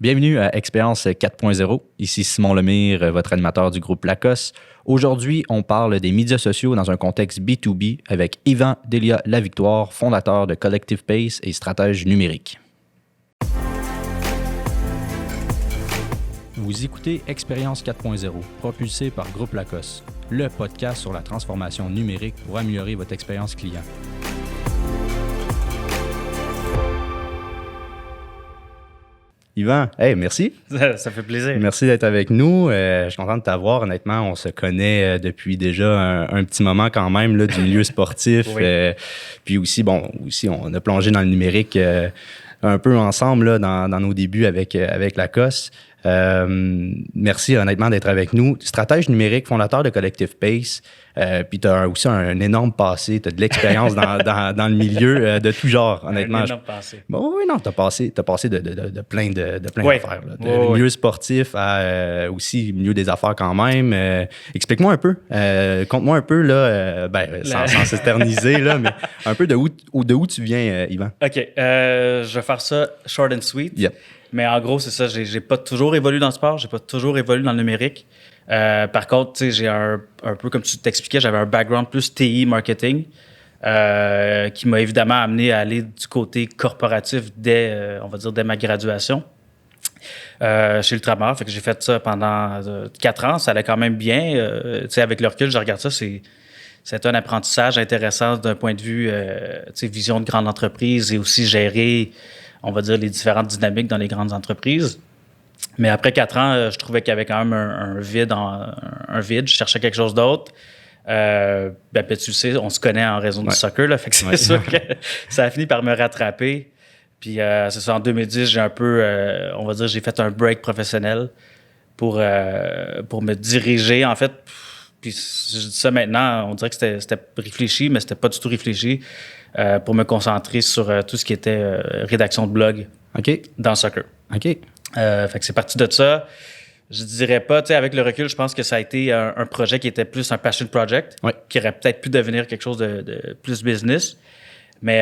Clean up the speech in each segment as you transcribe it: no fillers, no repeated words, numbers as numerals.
Bienvenue à Expérience 4.0. Ici Simon Lemire, votre animateur du groupe Lacoste. Aujourd'hui, on parle des médias sociaux dans un contexte B2B avec Yvan Delia-Lavictoire, fondateur de Collective Pace et stratège numérique. Vous écoutez Expérience 4.0, propulsé par Groupe Lacoste, le podcast sur la transformation numérique pour améliorer votre expérience client. Yvan, hey, merci. Ça fait plaisir. Merci d'être avec nous. Je suis content de t'avoir. Honnêtement, on se connaît depuis déjà un petit moment quand même là, du milieu sportif. Oui. Puis aussi, on a plongé dans le numérique un peu ensemble là, dans nos débuts avec Lacoste. Merci honnêtement d'être avec nous. Stratège numérique, fondateur de Collective Pace. Puis tu as aussi un énorme passé, tu as de l'expérience dans le milieu de tout genre, honnêtement. Un énorme passé. Bon, oui, non, tu as passé de plein Oui. d'affaires. Là. De milieu sportif à aussi milieu des affaires quand même. Explique-moi un peu, conte-moi un peu, là, sans s'éterniser, là, mais un peu de où tu viens, Yvan. OK. Je vais faire ça short and sweet. Yep. Mais en gros, c'est ça. J'ai pas toujours évolué dans le sport. J'ai pas toujours évolué dans le numérique. Par contre, tu sais, j'ai un peu comme tu t'expliquais, j'avais un background plus TI marketing qui m'a évidemment amené à aller du côté corporatif dès ma graduation chez Ultramar. Fait que j'ai fait ça pendant 4 ans. Ça allait quand même bien. Tu sais, avec le recul, je regarde ça, c'est un apprentissage intéressant d'un point de vue, tu sais, vision de grande entreprise et aussi gérer, on va dire, les différentes dynamiques dans les grandes entreprises. Mais après 4 ans, je trouvais qu'il y avait quand même un vide. Je cherchais quelque chose d'autre. Tu le sais, on se connaît en raison du soccer, là, fait que c'est sûr que ça a fini par me rattraper. Puis c'est ça, en 2010, j'ai un peu, on va dire, j'ai fait un break professionnel pour me diriger, en fait. Puis je dis ça maintenant, on dirait que c'était réfléchi, mais c'était pas du tout réfléchi pour me concentrer sur tout ce qui était rédaction de blog dans le soccer. OK. Fait que c'est parti de ça. Je dirais pas, tu sais, avec le recul, je pense que ça a été un projet qui était plus un passion project, qui aurait peut-être pu devenir quelque chose de plus business. Mais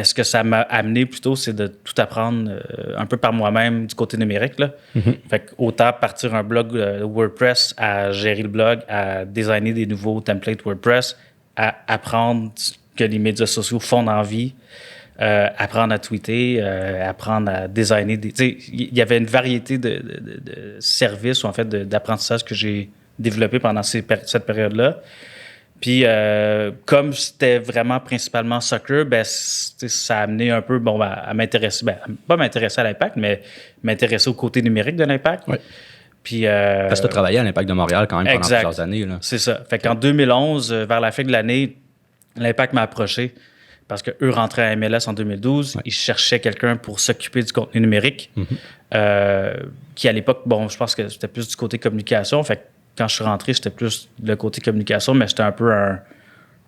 ce que ça m'a amené plutôt, c'est de tout apprendre un peu par moi-même du côté numérique, là. Mm-hmm. Fait que autant partir un blog WordPress, à gérer le blog, à designer des nouveaux templates WordPress, à apprendre ce que les médias sociaux font dans la vie, apprendre à tweeter, apprendre à designer des... Tu sais, il y avait une variété de services ou en fait d'apprentissage que j'ai développé pendant cette période-là. Puis, comme c'était vraiment principalement soccer, ben, ça a amené un peu à m'intéresser, pas m'intéresser à l'Impact, mais m'intéresser au côté numérique de l'Impact. Oui. Puis, parce que tu as travaillé à l'Impact de Montréal quand même pendant plusieurs années. Là. C'est ça. Fait qu'en 2011, vers la fin de l'année, l'Impact m'a approché parce qu'eux rentraient à MLS en 2012. Ouais. Ils cherchaient quelqu'un pour s'occuper du contenu numérique, qui à l'époque, je pense que c'était plus du côté communication. Fait que quand je suis rentré, j'étais plus le côté communication, mais j'étais un peu un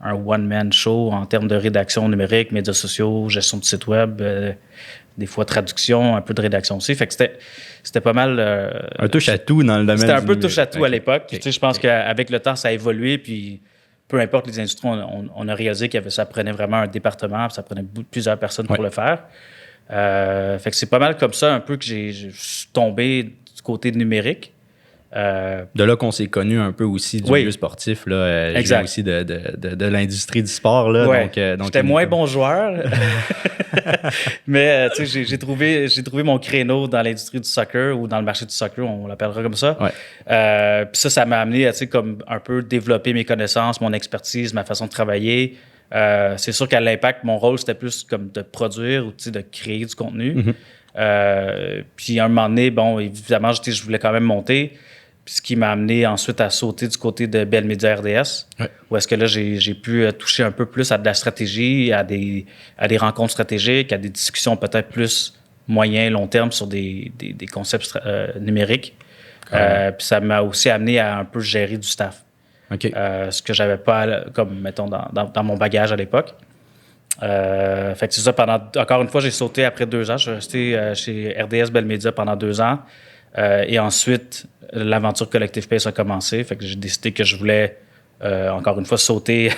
one-man show en termes de rédaction numérique, médias sociaux, gestion de site web, des fois traduction, un peu de rédaction aussi. Fait que c'était pas mal... un touche-à-tout dans le domaine. C'était un peu touche-à-tout à l'époque. Tu sais, je pense qu'avec le temps, ça a évolué, puis peu importe les industries, on a réalisé que ça prenait vraiment un département, puis ça prenait plusieurs personnes pour le faire. Fait que c'est pas mal comme ça un peu que je suis tombé du côté numérique. De là qu'on s'est connu un peu aussi du milieu sportif. Là, je viens aussi de l'industrie du sport. Là, donc, j'étais moins bon joueur, mais tu sais, j'ai trouvé mon créneau dans l'industrie du soccer ou dans le marché du soccer, on l'appellera comme ça. Ouais. Puis ça m'a amené à comme un peu développer mes connaissances, mon expertise, ma façon de travailler. C'est sûr qu'à l'Impact, mon rôle, c'était plus comme de produire ou de créer du contenu. Mm-hmm. Puis à un moment donné, évidemment, je voulais quand même monter. Puis ce qui m'a amené ensuite à sauter du côté de Bell Media RDS, où est-ce que là, j'ai pu toucher un peu plus à de la stratégie, à des rencontres stratégiques, à des discussions peut-être plus moyen, long terme sur des concepts numériques. Puis ça m'a aussi amené à un peu gérer du staff. Ce que j'avais pas, comme, mettons, dans mon bagage à l'époque. Fait que c'est ça, encore une fois, j'ai sauté après 2 ans. Je suis resté chez RDS Bell Media pendant 2 ans. Et ensuite, l'aventure Collective Pace a commencé. Fait que j'ai décidé que je voulais, encore une fois, sauter,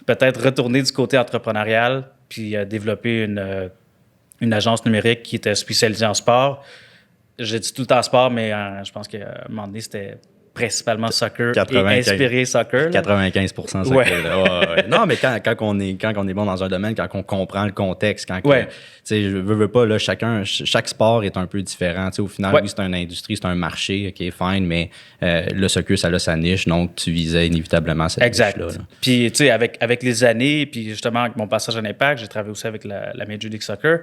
peut-être retourner du côté entrepreneurial, puis développer une agence numérique qui était spécialisée en sport. J'ai dit tout le temps sport, mais je pense qu'à un moment donné, c'était principalement soccer 95, et inspiré soccer. 95% soccer. Ouais. Là. Ouais. Non, mais quand on est bon dans un domaine, quand on comprend le contexte, quand Ouais. tu sais, je veux pas, là, chaque sport est un peu différent. Tu sais, au final, oui, c'est une industrie, c'est un marché, OK, fine, mais le soccer, ça a sa niche, donc tu visais inévitablement cette niche-là. Là. Puis, tu sais, avec les années, puis justement, avec mon passage à l'Impact, j'ai travaillé aussi avec la Major League Soccer.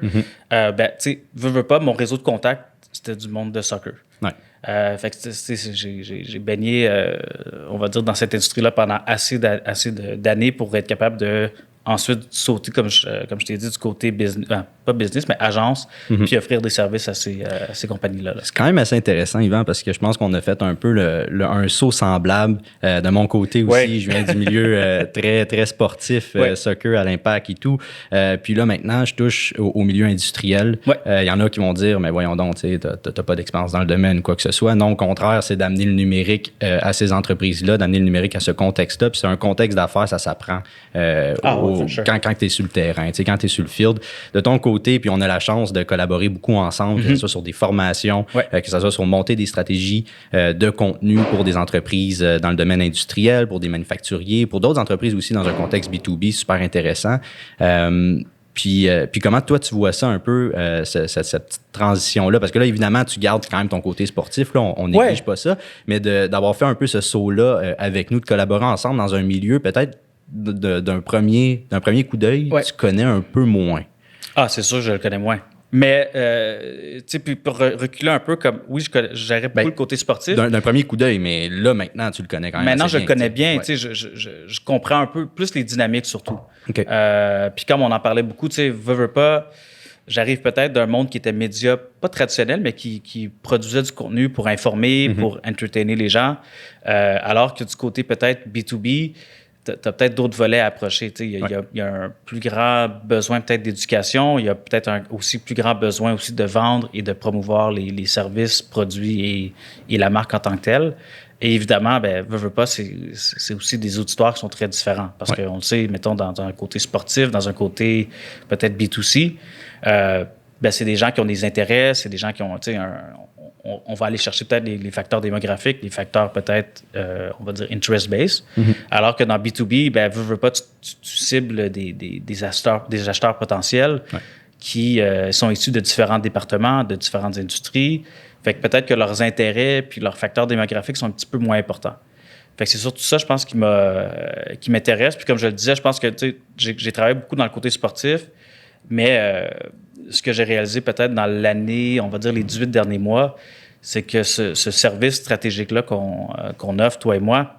Ben, tu sais, veux pas, mon réseau de contacts, c'était du monde de soccer. Ouais. Fait que j'ai baigné, on va dire, dans cette industrie-là pendant assez d'années pour être capable de ensuite sauter, comme je t'ai dit, du côté business, pas business, mais agence, puis offrir des services à ces compagnies-là. Là. C'est quand même assez intéressant, Yvan, parce que je pense qu'on a fait un peu un saut semblable. De mon côté aussi, Ouais. je viens du milieu très, très sportif, soccer à l'Impact et tout. Puis là, maintenant, je touche au milieu industriel. Il y en a qui vont dire, mais voyons donc, tu n'as pas d'expérience dans le domaine, quoi que ce soit. Non, au contraire, c'est d'amener le numérique à ces entreprises-là, d'amener le numérique à ce contexte-là. Puis c'est un contexte d'affaires, ça s'apprend quand tu es sur le terrain, quand tu es sur le field. De ton côté, puis on a la chance de collaborer beaucoup ensemble, que ce soit sur des formations, que ce soit sur monter des stratégies de contenu pour des entreprises dans le domaine industriel, pour des manufacturiers, pour d'autres entreprises aussi dans un contexte B2B super intéressant. Puis comment toi, tu vois ça un peu, cette petite transition-là? Parce que là, évidemment, tu gardes quand même ton côté sportif, là, on néglige pas ça, mais d'avoir fait un peu ce saut-là avec nous, de collaborer ensemble dans un milieu peut-être d'un premier coup d'œil, tu connais un peu moins. Ah, c'est sûr que je le connais moins. Mais, tu sais, puis pour reculer un peu, comme, oui, je gérais beaucoup le côté sportif. D'un premier coup d'œil, mais là, maintenant, tu le connais quand même. Maintenant, assez je le connais bien. Ouais. Tu sais, je comprends un peu plus les dynamiques, surtout. Okay. Puis comme on en parlait beaucoup, tu sais, veux pas, j'arrive peut-être d'un monde qui était média, pas traditionnel, mais qui produisait du contenu pour informer, pour entertainer les gens, alors que du côté peut-être B2B, tu as peut-être d'autres volets à approcher. Il y a un plus grand besoin peut-être d'éducation. Il y a peut-être aussi plus grand besoin aussi de vendre et de promouvoir les services, produits et la marque en tant que telle. Et évidemment, ben, veux pas, c'est aussi des auditoires qui sont très différents. Parce qu'on le sait, mettons, dans un côté sportif, dans un côté peut-être B2C, ben, c'est des gens qui ont des intérêts, c'est des gens qui ont, tu sais, on va aller chercher peut-être les facteurs démographiques, les facteurs peut-être, on va dire, interest-based. Alors que dans B2B, ben, veux pas, tu cibles des acheteurs potentiels qui sont issus de différents départements, de différentes industries. Fait que peut-être que leurs intérêts puis leurs facteurs démographiques sont un petit peu moins importants. Fait que c'est surtout ça, je pense, qui m'intéresse. Puis comme je le disais, je pense que j'ai travaillé beaucoup dans le côté sportif, mais ce que j'ai réalisé peut-être dans l'année, on va dire les 18 derniers mois, c'est que ce service stratégique-là qu'on offre, toi et moi,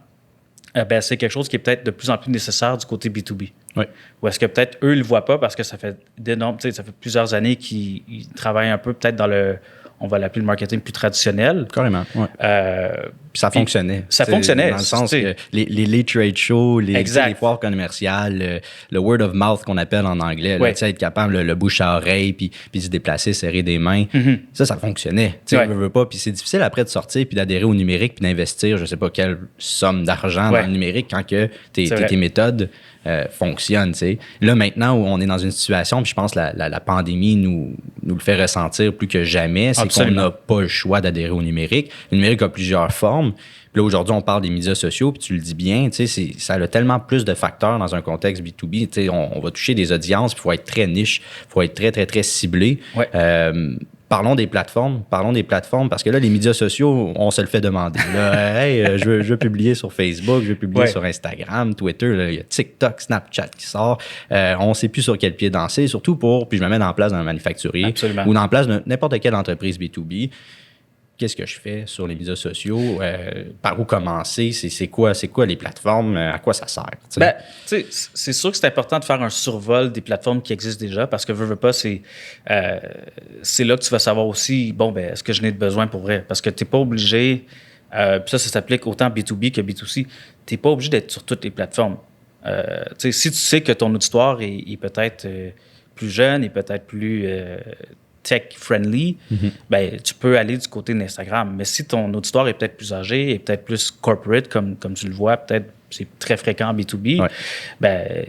ben, c'est quelque chose qui est peut-être de plus en plus nécessaire du côté B2B. Oui. Ou est-ce que peut-être eux ne le voient pas parce que ça fait plusieurs années qu'ils travaillent un peu peut-être dans on va l'appeler le marketing plus traditionnel. Carrément, oui. Puis ça fonctionnait. Ça fonctionnait. Dans le sens que les trade shows, les foires commerciales, le word of mouth qu'on appelle en anglais, là, être capable, le bouche à oreille, puis se déplacer, serrer des mains, ça fonctionnait. On veut pas. Puis c'est difficile après de sortir, puis d'adhérer au numérique, puis d'investir, je sais pas quelle somme d'argent dans le numérique quand que tes méthodes fonctionnent. T'sais. Là, maintenant, où on est dans une situation, puis je pense que la pandémie nous le fait ressentir plus que jamais, c'est qu'on n'a pas le choix d'adhérer au numérique. Le numérique a plusieurs formes. Puis là, aujourd'hui, on parle des médias sociaux, puis tu le dis bien, ça a tellement plus de facteurs dans un contexte B2B. On va toucher des audiences, puis il faut être très niche, il faut être très, très, très ciblé. Ouais. Parlons des plateformes, parce que là, les médias sociaux, on se le fait demander. Là, hey, je veux publier sur Facebook, je veux publier sur Instagram, Twitter, là, il y a TikTok, Snapchat qui sort. On ne sait plus sur quel pied danser, surtout puis je me mets en place d'un manufacturier. Absolument. Ou en place de n'importe quelle entreprise B2B. Qu'est-ce que je fais sur les médias sociaux? Par où commencer? C'est quoi les plateformes? À quoi ça sert? Ben, c'est sûr que c'est important de faire un survol des plateformes qui existent déjà parce que veux pas, c'est là que tu vas savoir aussi, bon, ben, est-ce que je n'ai de besoin pour vrai? Parce que tu n'es pas obligé, puis ça s'applique autant B2B que B2C, tu n'es pas obligé d'être sur toutes les plateformes. Si tu sais que ton auditoire est peut-être plus jeune et peut-être plus tech-friendly, ben, tu peux aller du côté d'Instagram. Mais si ton auditoire est peut-être plus âgé et peut-être plus corporate, comme tu le vois, peut-être c'est très fréquent en B2B, ben,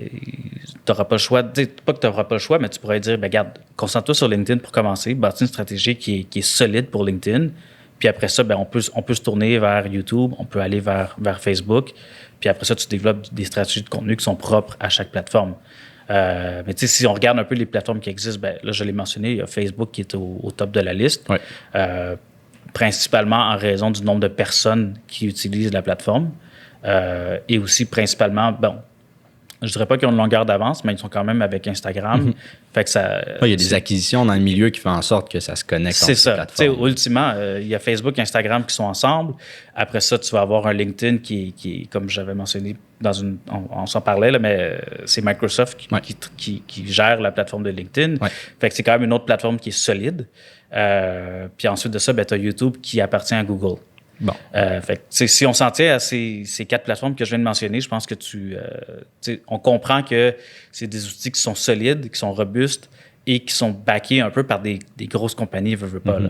n'auras pas le choix. Pas que tu n'auras pas le choix, mais tu pourrais dire, ben, regarde, concentre-toi sur LinkedIn pour commencer, bâtir une stratégie qui est solide pour LinkedIn. Puis après ça, ben, on peut se tourner vers YouTube, on peut aller vers Facebook. Puis après ça, tu développes des stratégies de contenu qui sont propres à chaque plateforme. Mais tu sais, si on regarde un peu les plateformes qui existent, ben, là, je l'ai mentionné, il y a Facebook qui est au top de la liste. Ouais. Principalement en raison du nombre de personnes qui utilisent la plateforme. Et aussi principalement, bon, je dirais pas qu'ils ont une longueur d'avance, mais ils sont quand même avec Instagram. Fait que ça, il y a des acquisitions dans le milieu qui font en sorte que ça se connecte entre ces plateformes. C'est ça. Ultimement, il y a Facebook et Instagram qui sont ensemble. Après ça, tu vas avoir un LinkedIn qui comme j'avais mentionné, on s'en parlait, là, mais c'est Microsoft qui gère la plateforme de LinkedIn. Ouais. Fait que c'est quand même une autre plateforme qui est solide. Puis ensuite de ça, ben, tu as YouTube qui appartient à Google. Bon. Fait que, si on s'en tient à ces 4 plateformes que je viens de mentionner, je pense que on comprend que c'est des outils qui sont solides, qui sont robustes et qui sont backés un peu par des grosses compagnies, veux pas.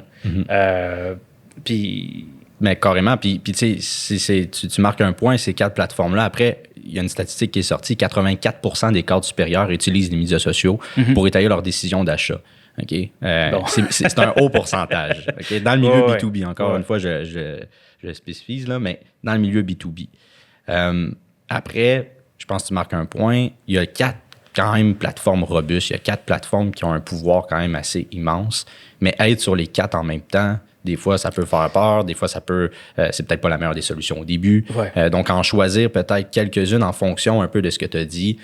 Puis... Mais carrément. Puis tu sais, tu marques un point, ces 4 plateformes-là. Après, il y a une statistique qui est sortie, 84% des cadres supérieurs utilisent les médias sociaux pour étayer leurs décisions d'achat. Okay? Bon. C'est un haut pourcentage. Okay? Dans le milieu B2B, encore une fois, je spécifie, là, mais dans le milieu B2B. Après, je pense que tu marques un point. Il y a 4 quand même plateformes robustes. Il y a 4 plateformes qui ont un pouvoir quand même assez immense. Mais être sur les 4 en même temps, des fois, ça peut faire peur. Des fois, c'est peut-être pas la meilleure des solutions au début. Ouais. Donc, en choisir peut-être quelques-unes en fonction un peu de ce que tu as dit,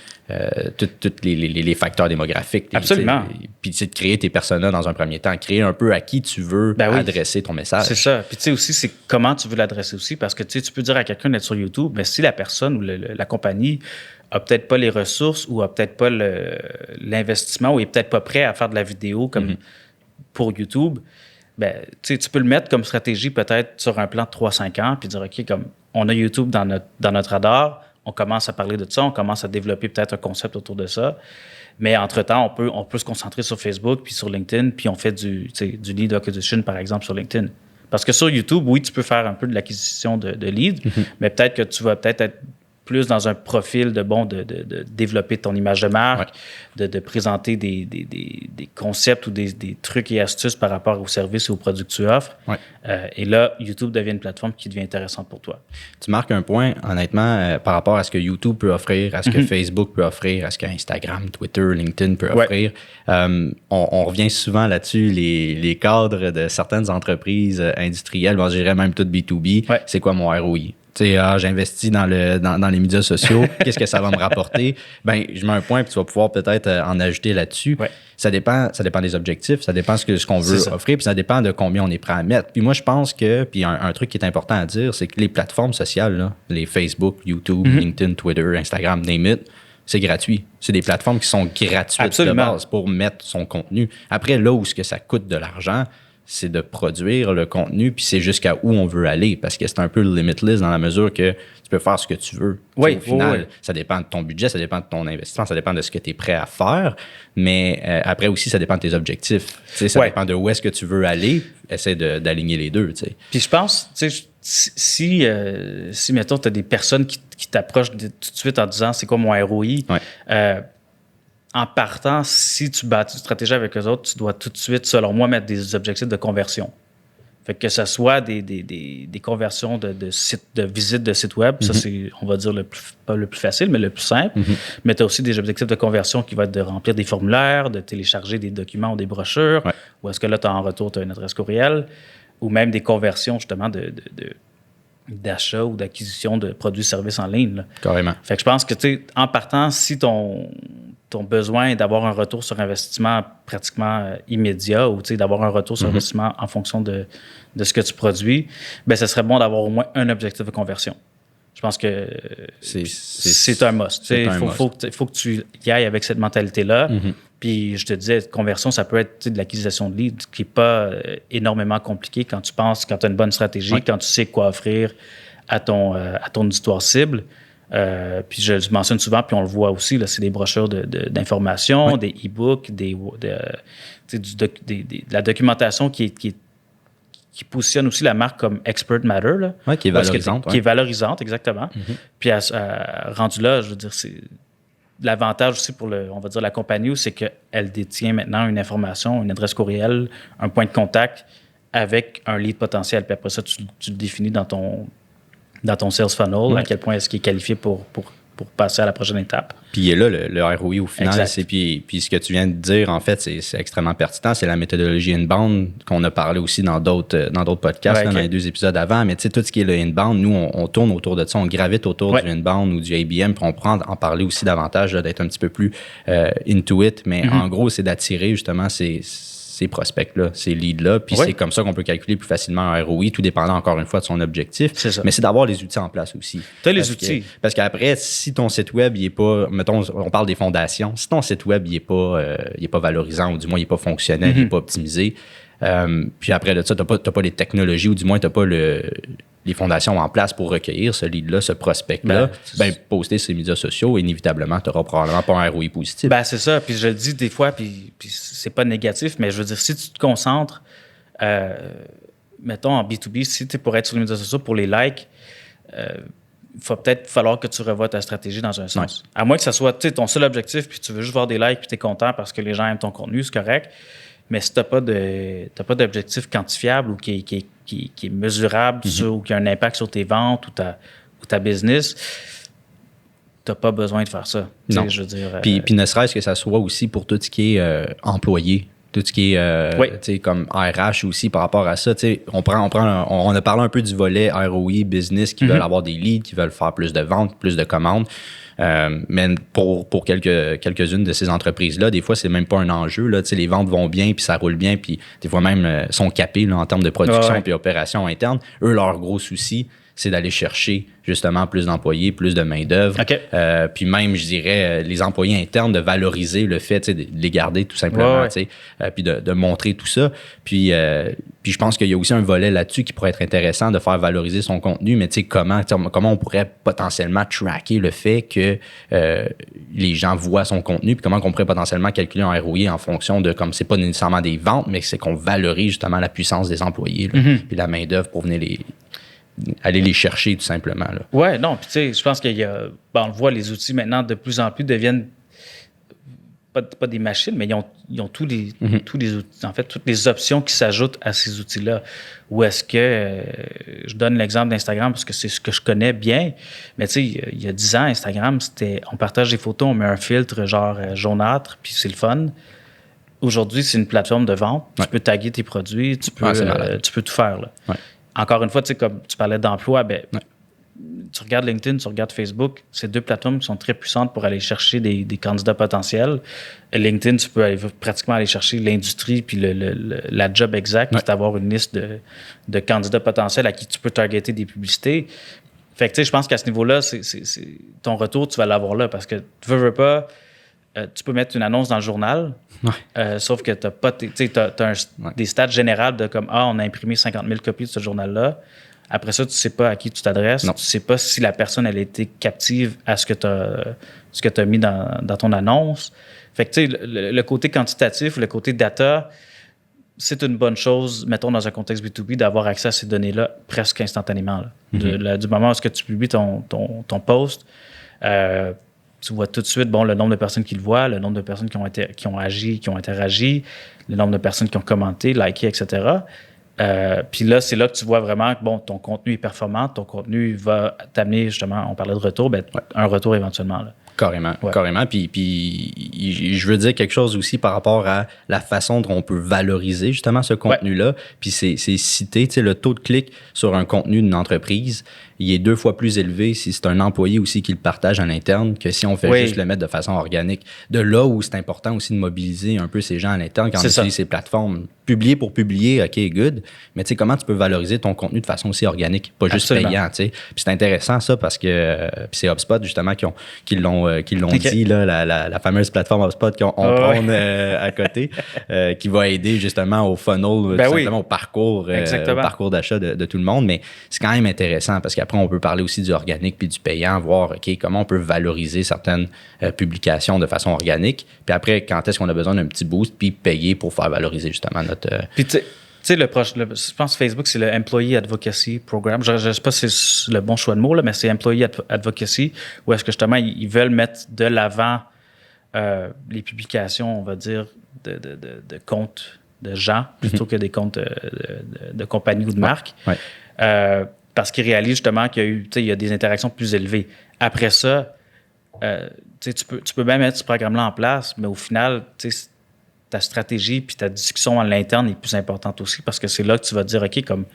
tous les facteurs démographiques. Absolument. Puis, de créer tes personas dans un premier temps. Créer un peu à qui tu veux adresser ton message. C'est ça. Puis, tu sais, aussi, c'est comment tu veux l'adresser aussi. Parce que, tu sais, tu peux dire à quelqu'un d'être sur YouTube, mais si la personne ou la compagnie a peut-être pas les ressources ou a peut-être pas l'investissement ou est peut-être pas prêt à faire de la vidéo comme pour YouTube, ben, tu peux le mettre comme stratégie peut-être sur un plan de 3-5 ans puis dire, OK, comme on a YouTube dans notre radar, on commence à parler de ça, on commence à développer peut-être un concept autour de ça. Mais entre-temps, on peut se concentrer sur Facebook puis sur LinkedIn puis on fait du lead acquisition, par exemple, sur LinkedIn. Parce que sur YouTube, oui, tu peux faire un peu de l'acquisition de leads, mais peut-être que tu vas peut-être être plus dans un profil de développer ton image de marque, de présenter des concepts ou des trucs et astuces par rapport aux services et aux produits que tu offres. Ouais. Et là, YouTube devient une plateforme qui devient intéressante pour toi. Tu marques un point, honnêtement, par rapport à ce que YouTube peut offrir, à ce que Facebook peut offrir, à ce qu'Instagram, Twitter, LinkedIn peut offrir. On revient souvent là-dessus, les cadres de certaines entreprises industrielles, je dirais même toutes B2B, c'est quoi mon ROI? J'investis dans les médias sociaux, qu'est-ce que ça va me rapporter? Ben, je mets un point puis tu vas pouvoir peut-être en ajouter là-dessus. Ouais. Ça dépend des objectifs, ça dépend de ce qu'on veut offrir, puis ça dépend de combien on est prêt à mettre. Puis moi, je pense que, puis un truc qui est important à dire, c'est que les plateformes sociales, là, les Facebook, YouTube, LinkedIn, Twitter, Instagram, name it, c'est gratuit. C'est des plateformes qui sont gratuites de base pour mettre son contenu. Après, là où ce que ça coûte de l'argent, c'est de produire le contenu, puis c'est jusqu'à où on veut aller, parce que c'est un peu le limitless dans la mesure que tu peux faire ce que tu veux. Au final, ça dépend de ton budget, ça dépend de ton investissement, ça dépend de ce que tu es prêt à faire, mais après aussi, ça dépend de tes objectifs. Ça dépend de où est-ce que tu veux aller, essaie d'aligner les deux. T'sais. Puis je pense, si mettons, tu as des personnes qui t'approchent tout de suite en disant « c'est quoi mon ROI », en partant, si tu bâtis une stratégie avec eux autres, tu dois tout de suite, selon moi, mettre des objectifs de conversion. Fait que ce soit des conversions de visite de site web, ça c'est, on va dire, pas le plus facile, mais le plus simple. Mais tu as aussi des objectifs de conversion qui vont être de remplir des formulaires, de télécharger des documents ou des brochures, ou est-ce que là, tu as en retour une adresse courriel, ou même des conversions justement d'achat ou d'acquisition de produits et services en ligne. Là. Carrément. Fait que je pense que, tu sais, en partant, si ton besoin d'avoir un retour sur investissement pratiquement immédiat ou, tu sais, d'avoir un retour sur investissement en fonction de ce que tu produis, bien, ce serait bon d'avoir au moins un objectif de conversion. Je pense que c'est un must. Il faut que tu y ailles avec cette mentalité-là. Puis, je te disais, conversion, ça peut être de l'acquisition de leads, qui n'est pas énormément compliqué quand tu penses, quand tu as une bonne stratégie, quand tu sais quoi offrir à ton auditoire cible. Puis, je le mentionne souvent, puis on le voit aussi, là, c'est des brochures d'informations, des e-books, de la documentation qui positionne aussi la marque comme Expert Matter. Là, qui est valorisante. Qui est valorisante, exactement. Puis, rendu là, je veux dire, l'avantage aussi pour on va dire la compagnie, c'est qu'elle détient maintenant une information, une adresse courriel, un point de contact avec un lead potentiel. Puis après ça, tu le définis dans ton sales funnel, à quel point est-ce qu'il est qualifié pour passer à la prochaine étape. Puis il est là, le ROI au final. Puis ce que tu viens de dire, en fait, c'est extrêmement pertinent. C'est la méthodologie inbound qu'on a parlé aussi dans d'autres podcasts, dans les 2 épisodes avant. Mais tu sais, tout ce qui est le inbound, nous, on tourne autour de ça. On gravite autour du inbound ou du ABM. Puis on prend en parler aussi davantage, là, d'être un petit peu plus into it. Mais en gros, c'est d'attirer justement ces prospects-là, ces leads-là. Puis c'est comme ça qu'on peut calculer plus facilement un ROI, tout dépendant encore une fois de son objectif. C'est ça. Mais c'est d'avoir les outils en place aussi. Tu as les outils. Parce qu'après, si ton site web, il est pas, mettons, on parle des fondations, si ton site web, il est pas valorisant, ou du moins, il est pas fonctionnel, il est pas optimisé, puis après de ça, t'as pas les technologies, ou du moins, t'as pas les fondations en place pour recueillir ce lead-là, ce prospect-là, poster sur les médias sociaux, inévitablement, tu n'auras probablement pas un ROI positif. C'est ça. Puis je le dis des fois, puis c'est pas négatif, mais je veux dire, si tu te concentres, mettons en B2B, si tu es pour être sur les médias sociaux, pour les likes, il va peut-être falloir que tu revoies ta stratégie dans un sens. À moins que ça soit ton seul objectif, puis tu veux juste voir des likes, puis tu es content parce que les gens aiment ton contenu, c'est correct. Mais si tu n'as pas d'objectif quantifiable ou qui est mesurable ou qui a un impact sur tes ventes ou ta business, tu n'as pas besoin de faire ça. Non. Je veux dire, puis ne serait-ce que ça soit aussi pour tout ce qui est employé. Tout ce qui est comme RH aussi par rapport à ça. On a parlé un peu du volet ROI, business, qui veulent avoir des leads, qui veulent faire plus de ventes, plus de commandes. Mais pour quelques-unes de ces entreprises-là, des fois, c'est même pas un enjeu. Là. Les ventes vont bien, puis ça roule bien, puis des fois même sont capés là, en termes de production puis opération interne. Eux, leur gros souci, c'est d'aller chercher justement plus d'employés, plus de main-d'œuvre. Okay. Puis même, je dirais, les employés internes, de valoriser le fait de les garder tout simplement, puis de montrer tout ça. Puis je pense qu'il y a aussi un volet là-dessus qui pourrait être intéressant de faire valoriser son contenu, mais comment on pourrait potentiellement tracker le fait que les gens voient son contenu, puis comment on pourrait potentiellement calculer un ROI en fonction de, comme c'est pas nécessairement des ventes, mais c'est qu'on valorise justement la puissance des employés, là, puis la main-d'œuvre pour venir aller les chercher tout simplement. Là. Ouais, non, puis tu sais, je pense qu'il y a, on le voit, les outils maintenant de plus en plus deviennent pas des machines, mais ils ont tous les outils, en fait, toutes les options qui s'ajoutent à ces outils-là. Ou est-ce que, je donne l'exemple d'Instagram parce que c'est ce que je connais bien, mais tu sais, il y a 10 ans, Instagram, on partage des photos, on met un filtre genre jaunâtre, puis c'est le fun. Aujourd'hui, c'est une plateforme de vente. Tu peux taguer tes produits, tu peux tout faire. Là. Ouais. Encore une fois, tu sais, comme tu parlais d'emploi, tu regardes LinkedIn, tu regardes Facebook, c'est 2 plateformes qui sont très puissantes pour aller chercher des candidats potentiels. LinkedIn, tu peux pratiquement aller chercher l'industrie puis la job exact, puis avoir une liste de candidats potentiels à qui tu peux targeter des publicités. Fait que, tu sais, je pense qu'à ce niveau-là, c'est ton retour, tu vas l'avoir là parce que tu veux pas, tu peux mettre une annonce dans le journal, sauf que tu n'as pas des stats générales de comme on a imprimé 50 000 copies de ce journal-là. Après ça, tu ne sais pas à qui tu t'adresses. Tu ne sais pas si la personne elle a été captive à ce que tu as mis dans ton annonce. Fait que tu sais, le côté quantitatif, le côté data, c'est une bonne chose, mettons dans un contexte B2B, d'avoir accès à ces données-là presque instantanément. Là. Du moment où est-ce que tu publies ton post, tu vois tout de suite le nombre de personnes qui le voient, le nombre de personnes qui ont agi, qui ont interagi, le nombre de personnes qui ont commenté, liké, etc. Puis là, c'est là que tu vois vraiment que ton contenu est performant, ton contenu va t'amener justement, on parlait de retour, un retour éventuellement. Là. Carrément, carrément. Puis je veux dire quelque chose aussi par rapport à la façon dont on peut valoriser justement ce contenu-là. Puis c'est cité, tu sais, le taux de clic sur un contenu d'une entreprise, il est 2 fois plus élevé si c'est un employé aussi qui le partage en interne que si on fait juste le mettre de façon organique. De là où c'est important aussi de mobiliser un peu ces gens en interne quand on utilise ces plateformes. Publier pour publier, OK, good. Mais tu sais, comment tu peux valoriser ton contenu de façon aussi organique, pas juste payant, tu sais. Puis c'est intéressant ça parce que c'est HubSpot justement qui l'ont dit, là, la fameuse plateforme HubSpot qu'on prône à côté, qui va aider justement au funnel, tout simplement au parcours d'achat de tout le monde. Mais c'est quand même intéressant parce qu'après, on peut parler aussi du organique puis du payant, voir comment on peut valoriser certaines publications de façon organique. Puis après, quand est-ce qu'on a besoin d'un petit boost, puis payer pour faire valoriser justement notre... Puis tu sais, je pense que Facebook, c'est le Employee Advocacy Program. Je ne sais pas si c'est le bon choix de mots, là, mais c'est Employee Advocacy, où est-ce que justement, ils veulent mettre de l'avant les publications, on va dire, de comptes de gens plutôt que des comptes de compagnies ou de marques. Ouais. Parce qu'ils réalisent justement qu'il y a des interactions plus élevées. Après ça, tu peux même mettre ce programme-là en place, mais au final, ta stratégie puis ta discussion à l'interne est plus importante aussi parce que c'est là que tu vas te dire, OK, comme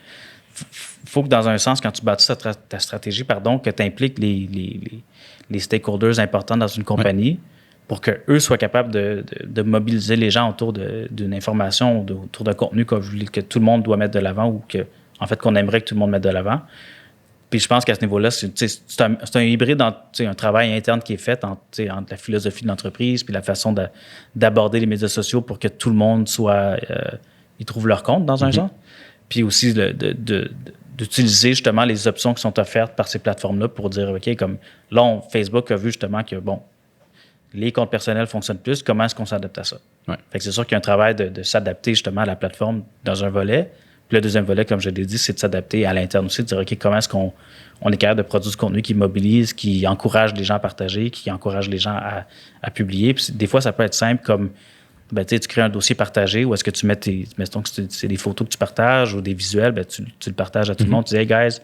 faut que dans un sens, quand tu bâtis ta stratégie, que tu impliques les stakeholders importants dans une compagnie pour qu'eux soient capables de mobiliser les gens autour d'une information, autour d'un contenu que tout le monde doit mettre de l'avant ou qu'on aimerait que tout le monde mette de l'avant. Puis je pense qu'à ce niveau-là, c'est un hybride entre un travail interne qui est fait entre la philosophie de l'entreprise puis la façon d'aborder les médias sociaux pour que tout le monde ils trouvent leur compte dans un genre. Puis aussi d'utiliser justement les options qui sont offertes par ces plateformes-là pour dire, OK, comme là, Facebook a vu justement que, les comptes personnels fonctionnent plus, comment est-ce qu'on s'adapte à ça? Ouais. Fait que c'est sûr qu'il y a un travail de s'adapter justement à la plateforme dans un volet. Puis le deuxième volet, comme je l'ai dit, c'est de s'adapter à l'interne aussi, de dire, OK, comment est-ce qu'on est capable de produire du contenu qui mobilise, qui encourage les gens à partager, qui encourage les gens à publier. Puis des fois, ça peut être simple comme, tu crées un dossier partagé où est-ce que tu mets mettons que c'est des photos que tu partages ou des visuels, tu le partages à tout le monde. Tu dis, hey guys,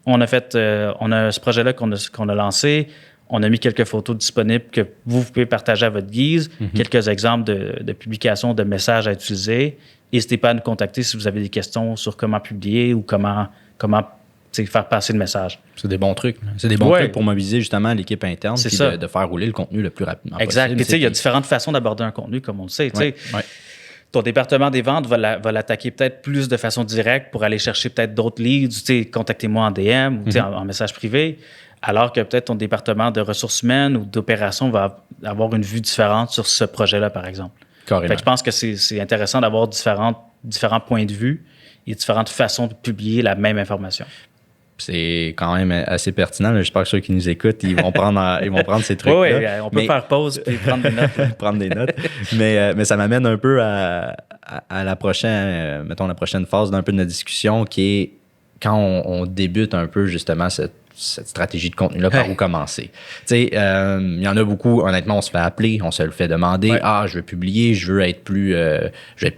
on a ce projet-là qu'on a lancé. On a mis quelques photos disponibles que vous pouvez partager à votre guise, quelques exemples de publications, de messages à utiliser. N'hésitez pas à nous contacter si vous avez des questions sur comment publier ou comment faire passer le message. C'est des bons trucs. C'est des bons trucs pour mobiliser justement l'équipe interne et de faire rouler le contenu le plus rapidement possible. Exact. Il y a différentes façons d'aborder un contenu, comme on le sait. Ton département des ventes va l'attaquer peut-être plus de façon directe pour aller chercher peut-être d'autres leads. Contactez-moi en DM ou en message privé. Alors que peut-être ton département de ressources humaines ou d'opérations va avoir une vue différente sur ce projet-là, par exemple. Carrément. Fait que je pense que c'est intéressant d'avoir différents points de vue et différentes façons de publier la même information. C'est quand même assez pertinent. J'espère que ceux qui nous écoutent, ils vont prendre ces trucs-là. Oui, on peut faire pause et prendre des notes. Prendre des notes. Mais ça m'amène un peu à la prochaine, la prochaine phase d'un peu de notre discussion qui est quand on débute un peu justement cette stratégie de contenu-là, par où commencer. Il y en a beaucoup, honnêtement, on se fait appeler, on se le fait demander. Je veux publier, je veux être plus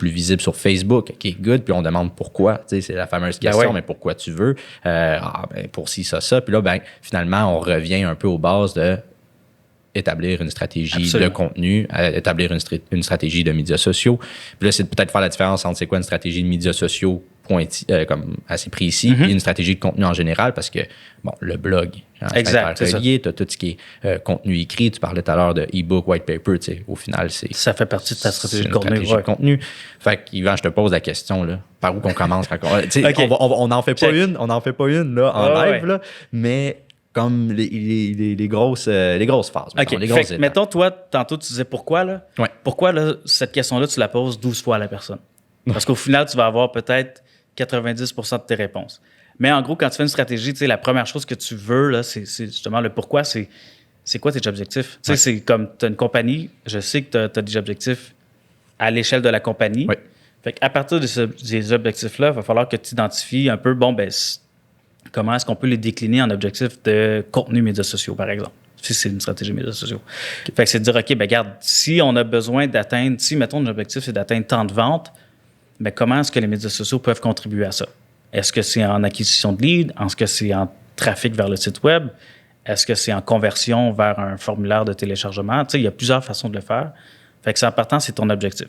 visible sur Facebook. OK, good. Puis on demande pourquoi. C'est la fameuse question, mais pourquoi tu veux? Pour ci, ça. Puis là, finalement, on revient un peu aux bases de établir une stratégie de contenu, établir une stratégie de médias sociaux. Puis là, c'est peut-être faire la différence entre c'est quoi une stratégie de médias sociaux comme assez précis, puis une stratégie de contenu en général, parce que, le blog, exact, c'est relié, tu as tout ce qui est contenu écrit, tu parlais tout à l'heure de e-book, white paper, au final, ça fait partie de ta stratégie de contenu. Stratégie de contenu. Fait qu'Yvan, je te pose la question, là, par où qu'on commence? On n'en fait pas une, là, en live, là, mais comme les grosses phases. OK. Mettons, toi, tantôt, tu disais pourquoi, là? Ouais. Pourquoi, là, cette question-là, tu la poses 12 fois à la personne? Parce qu'au final, tu vas avoir peut-être 90% de tes réponses. Mais en gros, quand tu fais une stratégie, la première chose que tu veux, là, c'est justement le pourquoi, c'est quoi tes objectifs? Ouais. C'est comme tu as une compagnie, je sais que tu as des objectifs à l'échelle de la compagnie. Ouais. Fait qu'à partir de ces objectifs-là, il va falloir que tu identifies un peu, comment est-ce qu'on peut les décliner en objectifs de contenu médias sociaux, par exemple. Si c'est une stratégie médias sociaux. Okay. Fait que c'est de dire, OK, regarde, si on a besoin d'atteindre, si, mettons, notre objectif, c'est d'atteindre tant de ventes, comment est-ce que les médias sociaux peuvent contribuer à ça? Est-ce que c'est en acquisition de leads? Est-ce que c'est en trafic vers le site web? Est-ce que c'est en conversion vers un formulaire de téléchargement? Il y a plusieurs façons de le faire. Fait que c'est en partant, c'est ton objectif.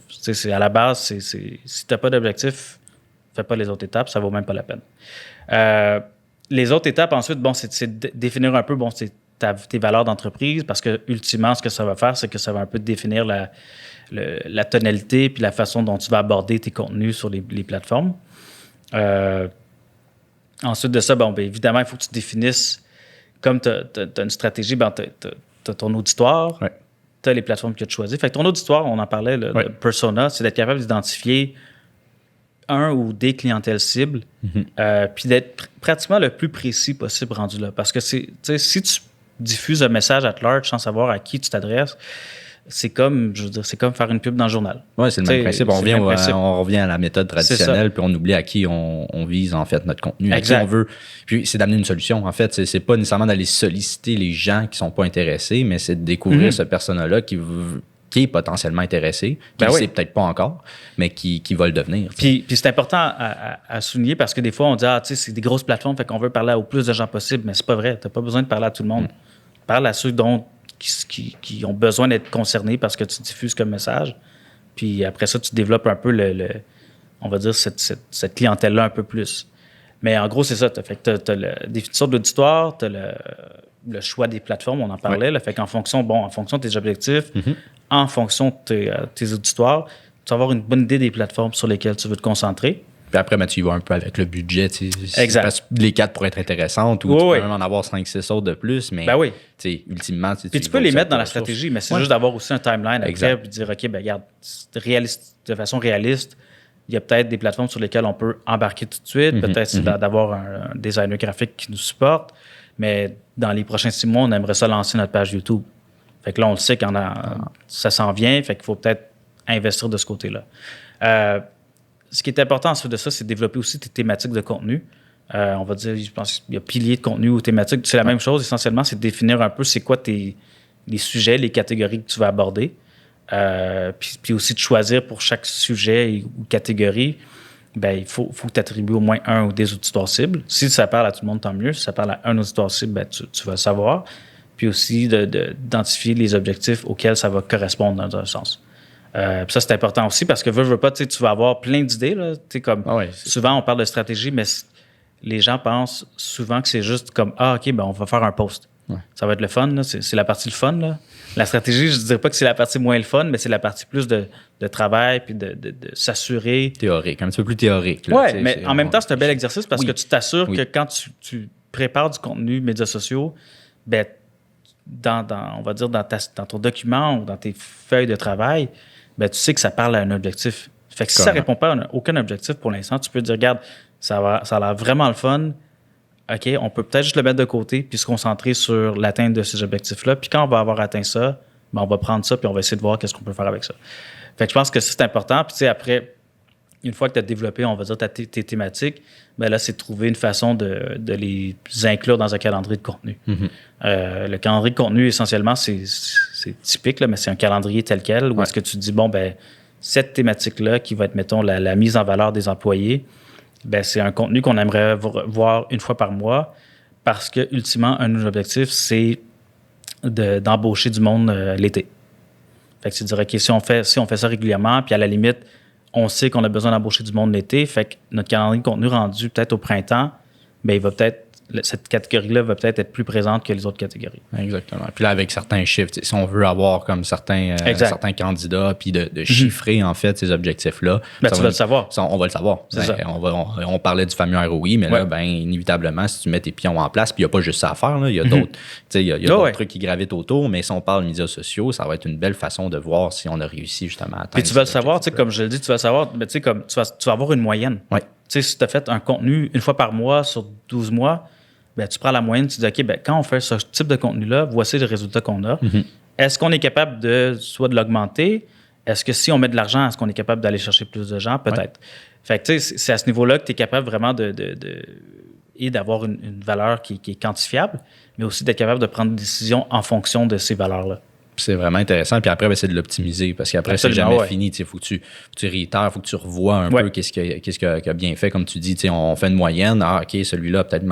À la base, si tu n'as pas d'objectif, fais pas les autres étapes, ça vaut même pas la peine. Les autres étapes, ensuite, c'est de définir un peu tes valeurs d'entreprise parce que, ultimement, ce que ça va faire, c'est que ça va un peu définir la tonalité puis la façon dont tu vas aborder tes contenus sur les plateformes. Ensuite de ça, évidemment, il faut que tu définisses, comme tu as une stratégie, tu as ton auditoire, tu as les plateformes que tu choisis. Fait que ton auditoire, on en parlait, le persona, c'est d'être capable d'identifier un ou des clientèles cibles, puis d'être pratiquement le plus précis possible rendu là. Parce que si tu diffuses un message at large sans savoir à qui tu t'adresses, c'est comme, je veux dire, c'est comme faire une pub dans le journal. Oui, c'est le même principe. On revient à la méthode traditionnelle, puis on oublie à qui on vise, en fait, notre contenu, à qui on veut. Puis c'est d'amener une solution. En fait, c'est pas nécessairement d'aller solliciter les gens qui sont pas intéressés, mais c'est de découvrir ce persona-là qui est potentiellement intéressé, qui ne sait peut-être pas encore, mais qui va le devenir. Puis c'est important à souligner parce que des fois, on dit, c'est des grosses plateformes, fait qu'on veut parler au plus de gens possible, mais c'est pas vrai. Tu n'as pas besoin de parler à tout le monde. Parle à ceux qui ont besoin d'être concernés parce que tu diffuses comme message. Puis après ça, tu développes un peu on va dire, cette clientèle-là un peu plus. Mais en gros, c'est ça. Tu as la définition de l'auditoire, tu as le choix des plateformes, on en parlait. Là, fait qu'en fonction de tes objectifs, en fonction de tes auditoires, tu vas avoir une bonne idée des plateformes sur lesquelles tu veux te concentrer. Puis après, tu y vas un peu avec le budget. Exact. Parce que les 4 pourraient être intéressantes ou tu peux même en avoir 5-6 autres de plus. Mais ultimement, puis tu peux les mettre dans la stratégie, mais c'est juste d'avoir aussi un timeline après puis dire, OK, regarde, de façon réaliste, il y a peut-être des plateformes sur lesquelles on peut embarquer tout de suite. Peut-être c'est d'avoir un designer graphique qui nous supporte. Mais dans les prochains 6 mois, on aimerait ça lancer notre page YouTube. Fait que là, on le sait ça s'en vient. Fait qu'il faut peut-être investir de ce côté-là. Ce qui est important ensuite de ça, c'est de développer aussi tes thématiques de contenu. On va dire, je pense qu'il y a piliers de contenu ou thématiques. C'est la même chose, essentiellement, c'est de définir un peu c'est quoi les sujets, les catégories que tu vas aborder. Puis aussi de choisir pour chaque sujet ou catégorie, il faut que tu attribues au moins un ou des auditoires cibles. Si ça parle à tout le monde, tant mieux. Si ça parle à un auditoire cible, tu vas le savoir. Puis aussi d'identifier les objectifs auxquels ça va correspondre dans un sens. Puis ça, c'est important aussi parce que veux pas, tu vas avoir plein d'idées. Là, souvent, on parle de stratégie, mais les gens pensent souvent que c'est juste comme OK, on va faire un post. Ouais. Ça va être le fun. Là. C'est la partie le fun. Là. La stratégie, je ne dirais pas que c'est la partie moins le fun, mais c'est la partie plus de travail puis de s'assurer. Théorique, un petit peu plus théorique. Oui, mais en même temps, c'est un bel exercice parce que tu t'assures que quand tu prépares du contenu médias sociaux, on va dire dans ton document ou dans tes feuilles de travail, tu sais que ça parle à un objectif. Fait que si ça ne répond pas à aucun objectif pour l'instant, tu peux dire, regarde, ça a l'air vraiment le fun. OK, on peut peut-être juste le mettre de côté puis se concentrer sur l'atteinte de ces objectifs-là. Puis quand on va avoir atteint ça, on va prendre ça puis on va essayer de voir qu'est-ce qu'on peut faire avec ça. Fait que je pense que c'est important. Puis tu sais, après, une fois que tu as développé, on va dire, tes thématiques, là, c'est de trouver une façon de les inclure dans un calendrier de contenu. Le calendrier de contenu, essentiellement, c'est typique, là, mais c'est un calendrier tel quel où est-ce que tu te dis, cette thématique-là qui va être, mettons, la mise en valeur des employés, c'est un contenu qu'on aimerait voir une fois par mois parce que, ultimement, un de nos objectifs, c'est d'embaucher du monde l'été. Fait que tu dirais, OK, si on fait ça régulièrement, puis à la limite, on sait qu'on a besoin d'embaucher du monde l'été, fait que notre calendrier de contenu rendu peut-être au printemps, cette catégorie-là va peut-être être plus présente que les autres catégories. Exactement. Puis là, avec certains chiffres, si on veut avoir comme certains candidats, puis de chiffrer, en fait, ces objectifs-là. Tu vas le savoir. On va le savoir. On parlait du fameux ROI, mais là, inévitablement, si tu mets tes pions en place, puis il n'y a pas juste ça à faire, là, il y a d'autres d'autres trucs qui gravitent autour, mais si on parle de médias sociaux, ça va être une belle façon de voir si on a réussi justement à atteindre. Puis tu vas le savoir, comme je le dis, tu vas le savoir, mais tu vas avoir une moyenne. Oui. Si tu as fait un contenu une fois par mois sur 12 mois, tu prends la moyenne, tu dis, OK, quand on fait ce type de contenu-là, voici les résultats qu'on a. Est-ce qu'on est capable de l'augmenter? Est-ce que si on met de l'argent, est-ce qu'on est capable d'aller chercher plus de gens? Peut-être. Ouais. Fait que, c'est à ce niveau-là que tu es capable vraiment d'avoir une valeur qui est quantifiable, mais aussi d'être capable de prendre des décisions en fonction de ces valeurs-là. C'est vraiment intéressant. Puis après, c'est de l'optimiser parce qu'après, c'est jamais fini. Il faut que tu réitères, il faut que tu revoies un peu qu'est-ce qu'il a bien fait. Comme tu dis, on fait une moyenne. OK, celui-là a peut-être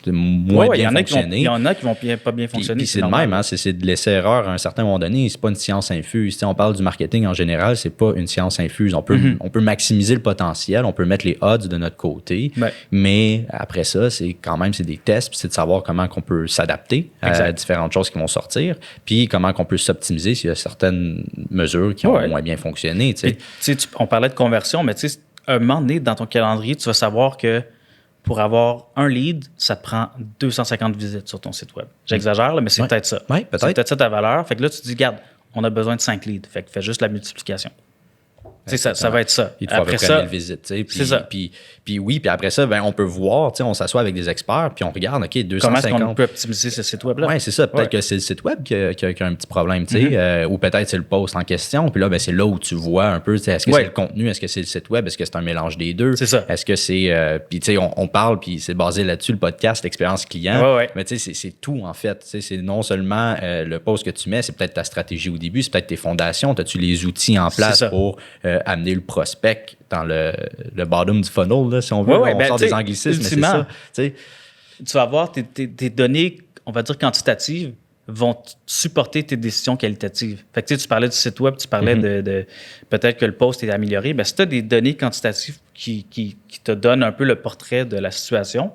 moins bien fonctionné. Il y en a qui vont pas bien fonctionner. Puis c'est le même. C'est de laisser erreur à un certain moment donné. C'est pas une science infuse. On parle du marketing en général, c'est pas une science infuse. On peut maximiser le potentiel, on peut mettre les odds de notre côté. Mais après ça, c'est des tests. Puis c'est de savoir comment on peut s'adapter à différentes choses qui vont sortir. Puis comment on peut optimiser s'il y a certaines mesures qui ont moins bien fonctionné. On parlait de conversion, mais un moment donné, dans ton calendrier, tu vas savoir que pour avoir un lead, ça te prend 250 visites sur ton site web. J'exagère, là, mais c'est peut-être ça. Peut-être. C'est peut-être ça ta valeur. Fait que là, tu te dis, regarde, on a besoin de 5 leads. Fait que fais juste la multiplication. Ça va être ça. Il te faut après ça 1000 visites. C'est ça. Puis oui, puis après ça, on peut voir, on s'assoit avec des experts, puis on regarde, OK, 250. Comment est-ce qu'on peut optimiser ce site web-là? Oui, c'est ça. Peut-être que c'est le site web qui a un petit problème, ou peut-être c'est le post en question. Puis là, c'est là où tu vois un peu, est-ce que c'est le contenu, est-ce que c'est le site web, est-ce que c'est un mélange des deux? C'est ça. Est-ce que c'est... puis on parle, puis c'est basé là-dessus, le podcast, l'expérience client. Mais c'est tout, en fait. C'est non seulement le post que tu mets, c'est peut-être ta stratégie au début, c'est peut-être tes fondations. As-tu les outils en place pour amener le prospect dans le bottom du funnel, là, si on veut? On sort des anglicismes, mais c'est ça. Tu vas avoir tes données, on va dire quantitatives, vont supporter tes décisions qualitatives. Fait que tu parlais du site web, tu parlais de peut-être que le post est amélioré. Si tu as des données quantitatives qui te donnent un peu le portrait de la situation,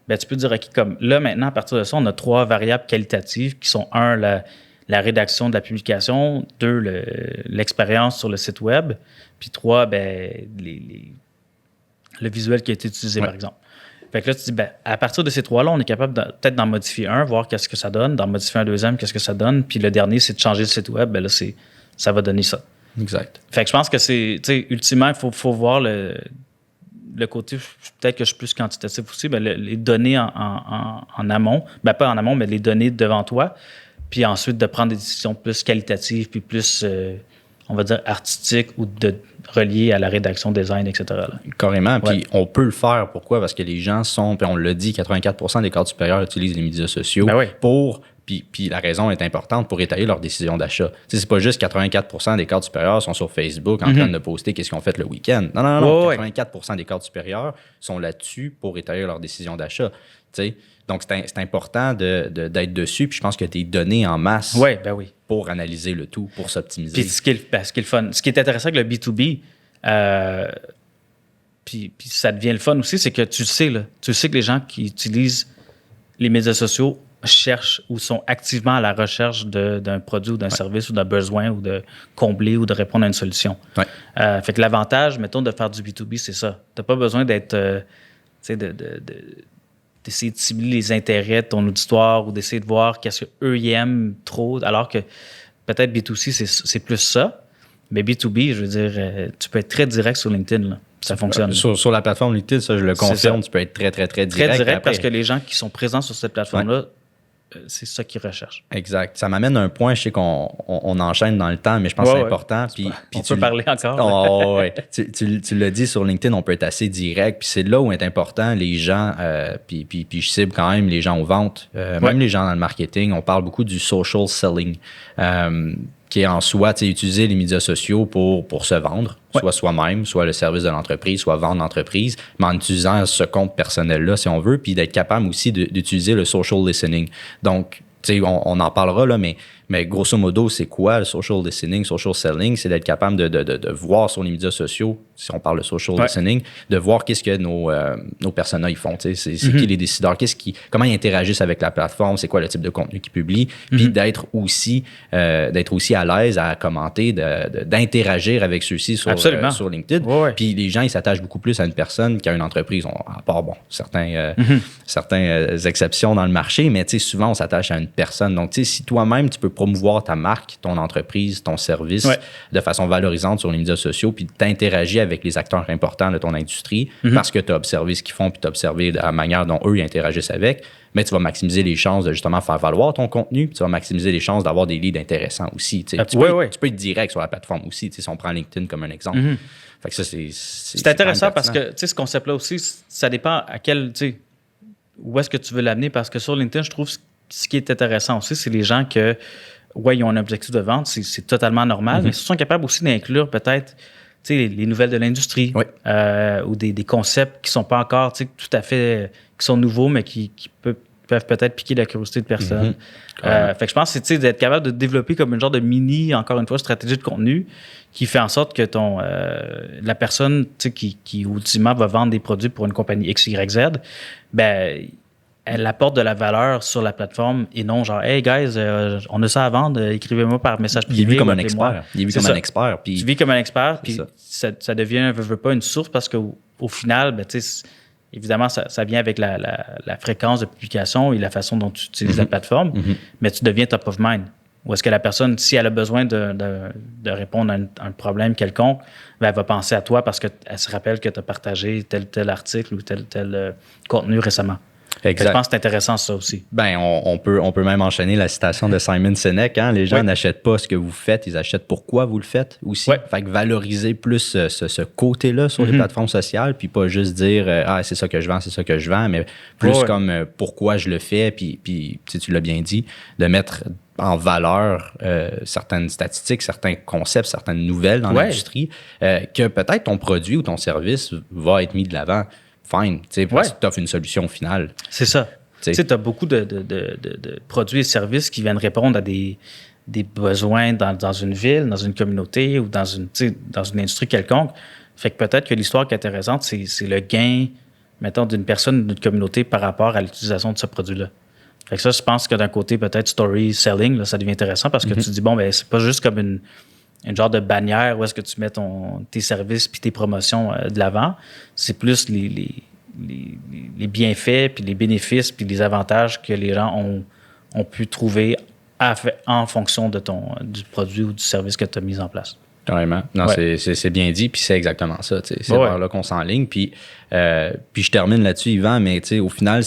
tu peux dire, OK, comme là, maintenant, à partir de ça, on a 3 variables qualitatives qui sont, 1, la rédaction de la publication, 2, l'expérience sur le site web, puis 3, le visuel qui a été utilisé, par exemple. Fait que là, tu dis, à partir de ces 3-là, on est capable peut-être d'en modifier un, voir qu'est-ce que ça donne, d'en modifier un deuxième, qu'est-ce que ça donne, puis le dernier, c'est de changer le site web, là, ça va donner ça. Exact. Fait que je pense que c'est, ultimement, il faut voir le côté, peut-être que je suis plus quantitatif aussi, les données en amont, pas en amont, mais les données devant toi, puis ensuite de prendre des décisions plus qualitatives, puis plus, on va dire, artistiques ou reliées à la rédaction, design, etc. Là. Carrément. Puis on peut le faire. Pourquoi? Parce que les gens sont, puis on l'a dit, 84% des cadres supérieurs utilisent les médias sociaux pour... Puis la raison est importante pour étayer leur décision d'achat. C'est pas juste 84% des cadres supérieurs sont sur Facebook en train de poster qu'est-ce qu'ils ont fait le week-end. Non. 84% des cadres supérieurs sont là-dessus pour étayer leur décision d'achat. Donc, c'est important d'être dessus. Puis je pense que tu es donné en masse pour analyser le tout, pour s'optimiser. Puis ce qui est le fun, ce qui est intéressant avec le B2B, puis ça devient le fun aussi, c'est que tu sais que les gens qui utilisent les médias sociaux cherchent ou sont activement à la recherche d'un produit ou d'un service ou d'un besoin ou de combler ou de répondre à une solution. Fait que l'avantage, mettons, de faire du B2B, c'est ça. Tu n'as pas besoin d'être, d'essayer de cibler les intérêts de ton auditoire ou d'essayer de voir qu'est-ce qu'eux ils aiment trop, alors que peut-être B2C, c'est plus ça. Mais B2B, je veux dire, tu peux être très direct sur LinkedIn, là. Ça fonctionne. Sur la plateforme LinkedIn, ça, je le confirme, tu peux être très, très, très direct. Très direct parce que les gens qui sont présents sur cette plateforme-là, c'est ça qu'ils recherchent. Exact. Ça m'amène à un point, je sais qu'on enchaîne dans le temps, mais je pense que c'est important. Puis on peut parler encore. Tu l'as dit, sur LinkedIn, on peut être assez direct. Puis c'est là où est important, les gens, puis je cible quand même les gens aux ventes, même les gens dans le marketing. On parle beaucoup du social selling, qui est en soi, utiliser les médias sociaux pour se vendre, soit soi-même, soit le service de l'entreprise, soit vendre l'entreprise, mais en utilisant ce compte personnel-là, si on veut, puis d'être capable aussi d'utiliser le social listening. Donc, on en parlera, là, mais grosso modo, c'est quoi le social listening, social selling? C'est d'être capable de voir sur les médias sociaux, si on parle de social listening, de voir qu'est-ce que nos personas ils font. C'est qui les décideurs, comment ils interagissent avec la plateforme, c'est quoi le type de contenu qu'ils publient, puis d'être aussi à l'aise à commenter, d'interagir avec ceux-ci sur LinkedIn. Puis les gens, ils s'attachent beaucoup plus à une personne qu'à une entreprise, à part, certaines exceptions dans le marché, mais souvent, on s'attache à une personne. Donc, si toi-même, tu peux promouvoir ta marque, ton entreprise, ton service de façon valorisante sur les médias sociaux, puis t'interagir avec les acteurs importants de ton industrie parce que tu as observé ce qu'ils font, puis tu as observé la manière dont eux ils interagissent avec, mais tu vas maximiser les chances de justement faire valoir ton contenu, puis tu vas maximiser les chances d'avoir des leads intéressants aussi. Tu peux être direct sur la plateforme aussi, si on prend LinkedIn comme un exemple. Fait que ça, c'est intéressant parce que ce concept-là aussi, ça dépend à quel... Où est-ce que tu veux l'amener? Parce que sur LinkedIn, je trouve ce qui est intéressant aussi, c'est les gens que, ils ont un objectif de vente, c'est totalement normal, mais ils sont capables aussi d'inclure peut-être les nouvelles de l'industrie ou des concepts qui ne sont pas encore tout à fait, qui sont nouveaux, mais qui peuvent peut-être piquer la curiosité de personnes. Fait que je pense que c'est d'être capable de développer comme une genre de mini, encore une fois, stratégie de contenu qui fait en sorte que la personne qui ultimement va vendre des produits pour une compagnie X, Y, Z, elle apporte de la valeur sur la plateforme et non genre « Hey guys, on a ça à vendre, écrivez-moi par message privé. » Il est vu comme un expert. Tu vis comme un expert, puis ça devient, veut pas, une source parce qu'au final, évidemment, ça vient avec la fréquence de publication et la façon dont tu utilises la plateforme, mais tu deviens top of mind. Ou est-ce que la personne, si elle a besoin de répondre à un problème quelconque, ben, elle va penser à toi parce qu'elle se rappelle que tu as partagé tel article ou tel contenu récemment. Exact. Je pense que c'est intéressant, ça aussi. Ben, on peut même enchaîner la citation de Simon Sinek. Hein? Les gens n'achètent pas ce que vous faites, ils achètent pourquoi vous le faites aussi. Ouais. Fait que valoriser plus ce côté-là sur les plateformes sociales, puis pas juste dire c'est ça que je vends, mais plus comme pourquoi je le fais, puis tu l'as bien dit, de mettre en valeur certaines statistiques, certains concepts, certaines nouvelles dans l'industrie, que peut-être ton produit ou ton service va être mis de l'avant. Fine, parce que tu offres une solution finale. C'est ça. Tu sais, tu as beaucoup de produits et services qui viennent répondre à des besoins dans une ville, dans une communauté ou dans une industrie quelconque. Fait que peut-être que l'histoire qui est intéressante, c'est le gain, mettons, d'une personne, d'une communauté par rapport à l'utilisation de ce produit-là. Fait que ça, je pense que d'un côté, peut-être story selling, là, ça devient intéressant parce que tu dis, bon, ben c'est pas juste comme une genre de bannière où est-ce que tu mets tes services puis tes promotions de l'avant. C'est plus les bienfaits puis les bénéfices puis les avantages que les gens ont pu trouver en fonction du produit ou du service que tu as mis en place. Carrément. Non, c'est bien dit, puis c'est exactement ça. C'est vers là qu'on s'enligne. Puis je termine là-dessus, Yvan, mais au final,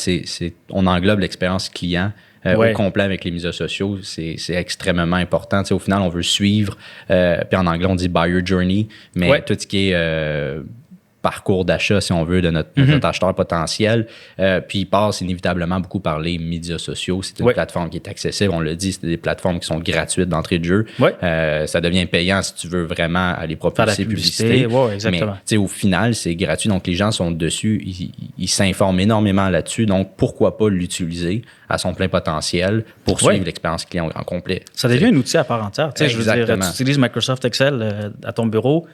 on englobe l'expérience client au complet avec les médias sociaux. C'est extrêmement important. Au final, on veut suivre, puis en anglais, on dit « buyer journey », mais tout ce qui est parcours d'achat, si on veut, de notre acheteur potentiel. Puis il passe inévitablement beaucoup par les médias sociaux. C'est une plateforme qui est accessible. On l'a dit, c'est des plateformes qui sont gratuites d'entrée de jeu. Ça devient payant si tu veux vraiment aller propulser publicité. Exactement. Mais au final, c'est gratuit. Donc, les gens sont dessus. Ils s'informent énormément là-dessus. Donc, pourquoi pas l'utiliser à son plein potentiel pour suivre l'expérience client en complet. Ça devient un outil à part entière. Je veux dire, tu utilises Microsoft Excel à ton bureau,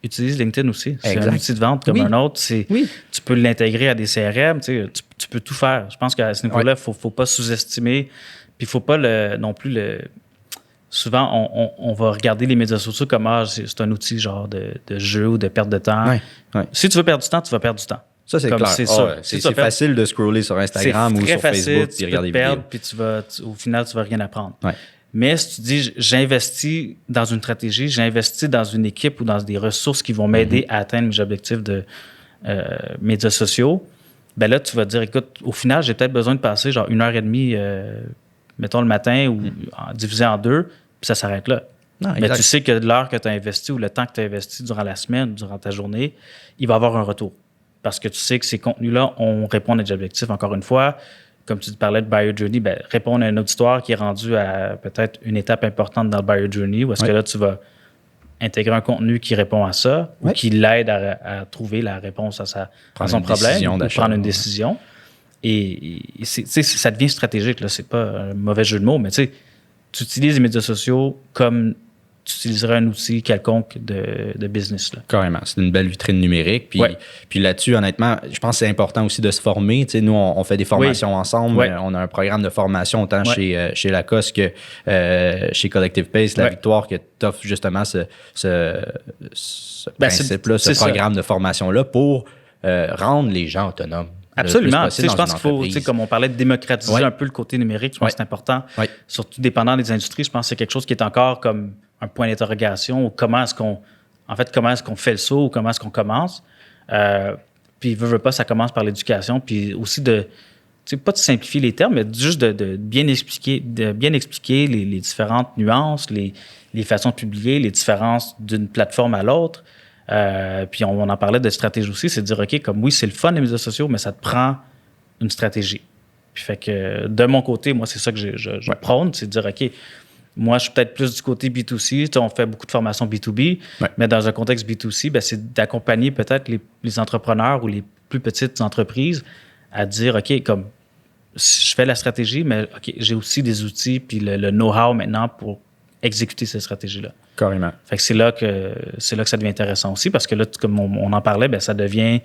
utilise LinkedIn aussi. C'est un outil de vente comme un autre. Tu peux l'intégrer à des CRM. Tu peux tout faire. Je pense qu'à ce niveau-là, il ne faut pas sous-estimer. Puis il ne faut pas non plus Souvent, on va regarder les médias sociaux comme c'est un outil genre de jeu ou de perte de temps. Si tu veux perdre du temps, tu vas perdre du temps. Ça, c'est clair. C'est facile de scroller sur Instagram ou sur Facebook puis regarder des vidéos. Puis au final, tu ne vas rien apprendre. Mais si tu dis, j'investis dans une stratégie, j'investis dans une équipe ou dans des ressources qui vont m'aider à atteindre mes objectifs de médias sociaux, ben là, tu vas dire, écoute, au final, j'ai peut-être besoin de passer genre 1h30, mettons le matin, ou divisé en 2, puis ça s'arrête là. Non, mais tu sais que l'heure que tu as investi ou le temps que tu as investi durant la semaine, durant ta journée, il va avoir un retour. Parce que tu sais que ces contenus-là, on répond à des objectifs, encore une fois. Comme tu parlais de Buyer Journey, répondre à une auditoire qui est rendue à peut-être une étape importante dans le Buyer Journey, où est-ce que là, tu vas intégrer un contenu qui répond à ça ou qui l'aide à trouver la réponse à son problème ou prendre une décision. Et ça devient stratégique. Là. C'est pas un mauvais jeu de mots, mais tu utilises les médias sociaux comme tu utiliserais un outil quelconque de business. Là. Carrément. C'est une belle vitrine numérique. Puis là-dessus, honnêtement, je pense que c'est important aussi de se former. Tu sais, nous, on fait des formations ensemble. On a un programme de formation autant chez Lacoste que chez Collective Pace, La Victoire, que t'offre justement ce principe-là, ce programme de formation-là pour rendre les gens autonomes. Absolument. Je pense qu'il faut, comme on parlait de démocratiser un peu le côté numérique, je pense que c'est important. Surtout dépendant des industries, je pense que c'est quelque chose qui est encore comme un point d'interrogation ou comment est-ce qu'on fait le saut ou comment est-ce qu'on commence. Puis, veut pas, ça commence par l'éducation. Puis aussi pas de simplifier les termes, mais juste de bien expliquer les différentes nuances, les façons de publier, les différences d'une plateforme à l'autre. Puis on en parlait de stratégie aussi, c'est de dire, OK, comme oui, c'est le fun les médias sociaux, mais ça te prend une stratégie. Puis fait que de mon côté, moi, c'est ça que je prône, c'est de dire, OK, moi, je suis peut-être plus du côté B2C. On fait beaucoup de formations B2B, mais dans un contexte B2C, c'est d'accompagner peut-être les entrepreneurs ou les plus petites entreprises à dire, OK, comme je fais la stratégie, mais OK, j'ai aussi des outils puis le know-how maintenant pour exécuter cette stratégie-là. Carrément. Fait que c'est là que ça devient intéressant aussi parce que là, comme on en parlait, ça devient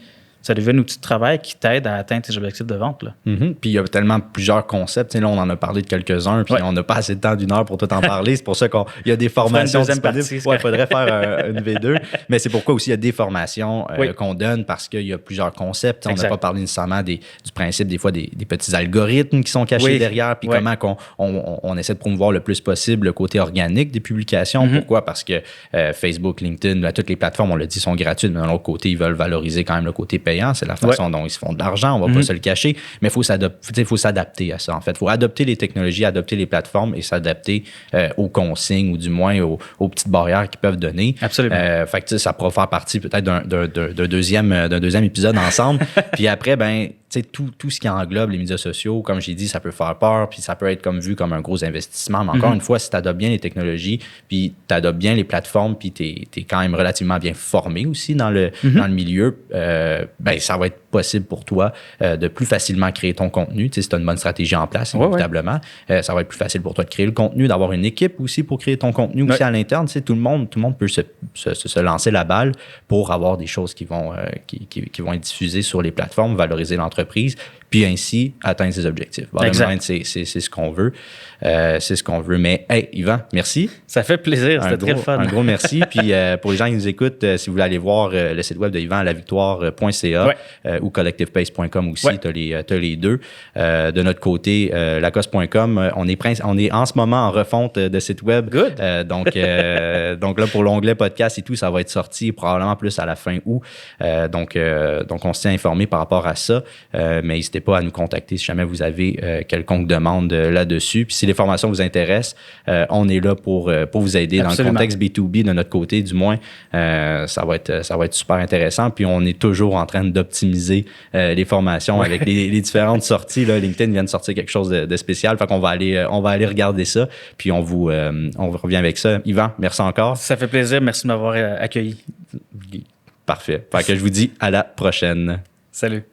ça devient un outil de travail qui t'aide à atteindre tes objectifs de vente. Là. Puis il y a tellement plusieurs concepts. Là, on en a parlé de quelques-uns, puis on n'a pas assez de temps d'1 heure pour tout en parler. C'est pour ça qu'il y a des formations disponibles. Il faudrait faire une V2. Mais c'est pourquoi aussi il y a des formations qu'on donne parce qu'il y a plusieurs concepts. On n'a pas parlé nécessairement du principe, des fois, des petits algorithmes qui sont cachés derrière, puis comment on essaie de promouvoir le plus possible le côté organique des publications. Pourquoi? Parce que Facebook, LinkedIn, toutes les plateformes, on l'a dit, sont gratuites, mais de l'autre côté, ils veulent valoriser quand même le côté payant. C'est la façon dont ils se font de l'argent, on va pas se le cacher, mais il faut s'adapter à ça, en fait. Il faut adopter les technologies, adopter les plateformes et s'adapter aux consignes ou du moins aux petites barrières qu'ils peuvent donner. Absolument. Fait que ça pourra faire partie peut-être d'un deuxième épisode ensemble. Puis après, tout ce qui englobe les médias sociaux, comme j'ai dit, ça peut faire peur, puis ça peut être vu comme un gros investissement. Mais encore une fois, si tu adoptes bien les technologies, puis tu adoptes bien les plateformes, puis tu es quand même relativement bien formé aussi dans le milieu, ça va être possible pour toi de plus facilement créer ton contenu. Si tu as une bonne stratégie en place, inévitablement, ça va être plus facile pour toi de créer le contenu, d'avoir une équipe aussi pour créer ton contenu aussi à l'interne. Tout le monde peut se lancer la balle pour avoir des choses qui vont être diffusées sur les plateformes, valoriser l'entreprise, puis ainsi atteindre ses objectifs. C'est ce qu'on veut. C'est ce qu'on veut. Mais, hey, Yvan, merci. Ça fait plaisir. C'était très fun. Un gros merci. Puis, pour les gens qui nous écoutent, si vous voulez aller voir le site web de Yvan, lavictoire.ca ou collectivepace.com aussi, tu as les deux. De notre côté, lacoste.com, on est en ce moment en refonte de site web. Good. Donc là, pour l'onglet podcast et tout, ça va être sorti probablement plus à la fin août. Donc, on se tient informé par rapport à ça. Mais n'hésitez pas à nous contacter si jamais vous avez quelconque demande là-dessus. Puis si les formations vous intéressent, on est là pour vous aider. Absolument. Dans le contexte B2B de notre côté, du moins, ça va être super intéressant. Puis on est toujours en train d'optimiser les formations avec les différentes sorties. Là, LinkedIn vient de sortir quelque chose de spécial. Fait qu'on va aller regarder ça. Puis on revient avec ça. Yvan, merci encore. Ça fait plaisir. Merci de m'avoir accueilli. Parfait. Fait que je vous dis à la prochaine. Salut.